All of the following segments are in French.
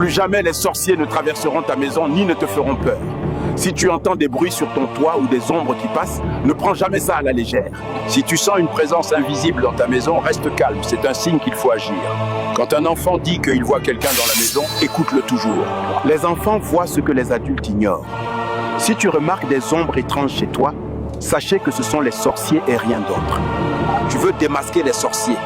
Plus jamais les sorciers ne traverseront ta maison ni ne te feront peur. Si tu entends des bruits sur ton toit ou des ombres qui passent, ne prends jamais ça à la légère. Si tu sens une présence invisible dans ta maison, reste calme, c'est un signe qu'il faut agir. Quand un enfant dit qu'il voit quelqu'un dans la maison, écoute-le toujours. Les enfants voient ce que les adultes ignorent. Si tu remarques des ombres étranges chez toi, sachez que ce sont les sorciers et rien d'autre. Tu veux démasquer les sorciers.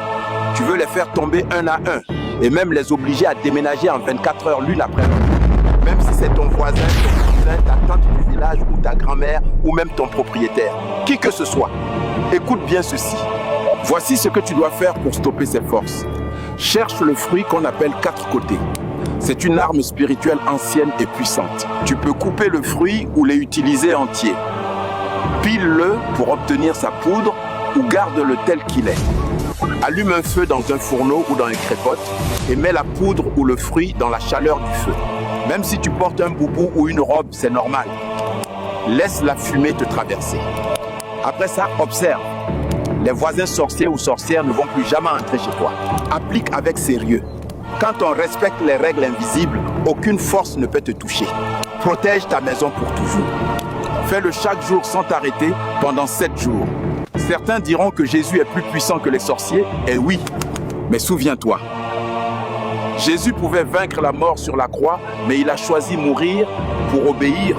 Tu veux les faire tomber un à un et même les obliger à déménager en 24 heures l'une après l'autre. Même si c'est ton voisin, ton cousin, ta tante du village ou ta grand-mère ou même ton propriétaire. Qui que ce soit, écoute bien ceci. Voici ce que tu dois faire pour stopper ces forces. Cherche le fruit qu'on appelle 4 côtés. C'est une arme spirituelle ancienne et puissante. Tu peux couper le fruit ou les utiliser entier. Pile-le pour obtenir sa poudre ou garde-le tel qu'il est. Allume un feu dans un fourneau ou dans une crépote et mets la poudre ou le fruit dans la chaleur du feu. Même si tu portes un boubou ou une robe, c'est normal. Laisse la fumée te traverser. Après ça, observe. Les voisins sorciers ou sorcières ne vont plus jamais entrer chez toi. Applique avec sérieux. Quand on respecte les règles invisibles, aucune force ne peut te toucher. Protège ta maison pour toujours. Fais-le chaque jour sans t'arrêter pendant 7 jours. Certains diront que Jésus est plus puissant que les sorciers, et oui, mais souviens-toi. Jésus pouvait vaincre la mort sur la croix, mais il a choisi mourir pour obéir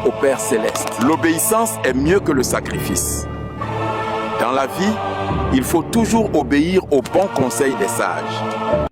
au Père Céleste. L'obéissance est mieux que le sacrifice. Dans la vie, il faut toujours obéir aux bons conseils des sages.